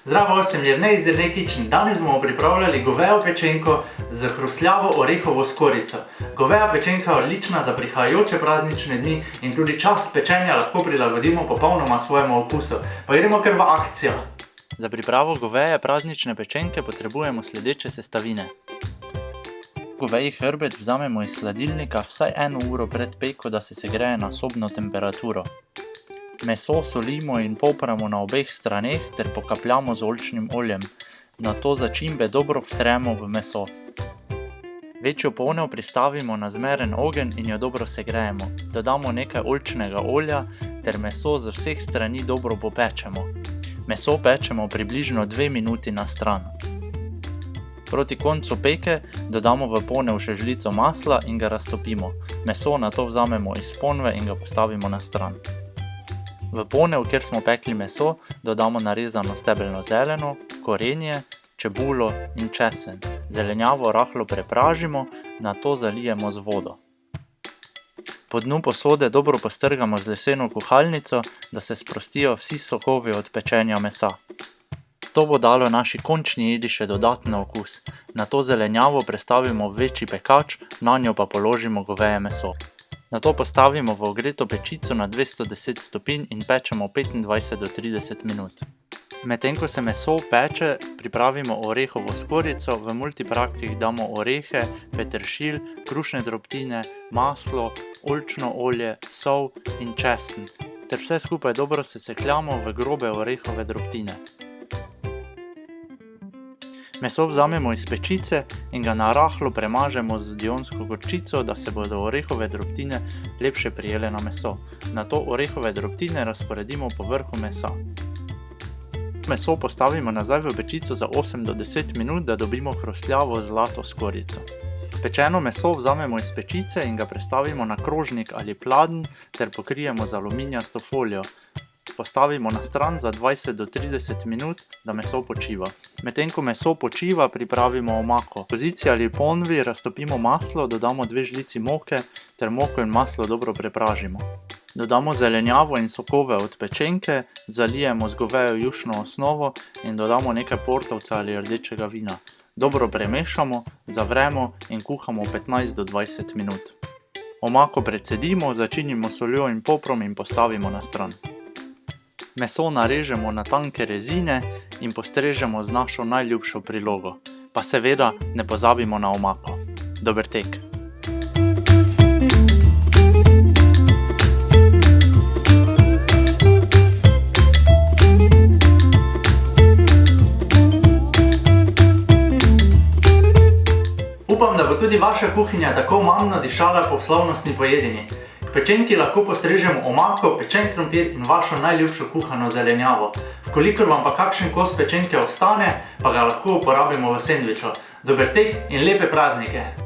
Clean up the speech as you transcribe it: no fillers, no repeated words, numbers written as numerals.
Zdravo, sem Jernej iz Jernej Kitchen. Danes bomo pripravljali govejo pečenko z hrustljavo orehovo skorjico. Goveja pečenka je odlična za prihajajoče praznične dni in tudi čas pečenja lahko prilagodimo popolnoma svojemu okusu. Pa gremo kar v akcijo. Za pripravo goveje praznične pečenke potrebujemo sledeče sestavine. Goveji hrbet vzamemo iz hladilnika vsaj 1 uro pred peko, da se segreje na sobno temperaturo. Meso solimo in popramo na obeh straneh ter pokapljamo z oljčnim oljem. Nato začimbe dobro vtremo v meso. Večjo ponev pristavimo na zmeren ogenj in jo dobro segrejemo. Dodamo nekaj oljčnega olja ter meso z vseh strani dobro popečemo. Meso pečemo približno 2 minuti na stran. Proti koncu peke dodamo v ponev še žlico masla in ga raztopimo. Meso nato vzamemo iz ponve in ga postavimo na stran. V ponev, kjer smo pekli meso, dodamo narezano stebelno zeleno, korenje, čebulo in česen. Zelenjavo rahlo prepražimo, nato zalijemo z vodo. Po dnu posode dobro postrgamo z leseno kuhalnico, da se sprostijo vsi sokovi od pečenja mesa. To bo dalo naši končni jedi še dodaten okus. Nato zelenjavo prestavimo v večji pekač, nanjo pa položimo goveje meso. Nato postavimo v ogreto pečico na 210 stopinj in pečemo 25 do 30 minut. Medtem ko se meso peče, pripravimo orehovo skorjico. V multipraktih damo orehe, peteršilj, krušne drobtine, maslo, oljčno olje, sol in česen. Ter vse skupaj dobro sesekljamo v grobe orehove drobtine. Meso vzamemo iz pečice in ga narahlo premažemo z dionsko gorčico, da se bodo orehove drobtine lepše prijele na meso. Nato orehove drobtine razporedimo po vrhu mesa. Meso postavimo nazaj v pečico za 8 do 10 minut, da dobimo hrustljavo zlato skorjico. Pečeno meso vzamemo iz pečice in ga prestavimo na krožnik ali pladenj ter pokrijemo z aluminijasto folijo. Postavimo na stran za 20 do 30 minut, da meso počiva. Medtem ko meso počiva, pripravimo omako. V kozici ali ponvi raztopimo maslo, dodamo 2 žlici moke ter moko in maslo dobro prepražimo. Dodamo zelenjavo in sokove od pečenke, zalijemo z govejo jušno osnovo in dodamo nekaj portovca ali rdečega vina. Dobro premešamo, zavremo in kuhamo 15 do 20 minut. Omako precedimo, začinimo s soljo in poprom in postavimo na stran. Meso narežemo na tanke rezine in postrežemo z našo najljubšo prilogo. Pa seveda ne pozabimo na omako. Dober tek! Upam, da bo tudi vaša kuhinja tako omamno dišala po slavnostni pojedini. K pečenki lahko postrežemo omako, pečen krompir in vašo najljubšo kuhano zelenjavo. Vkolikor vam pa kakšen kos pečenke ostane, pa ga lahko uporabimo v sendviču. Dober tek in lepe praznike!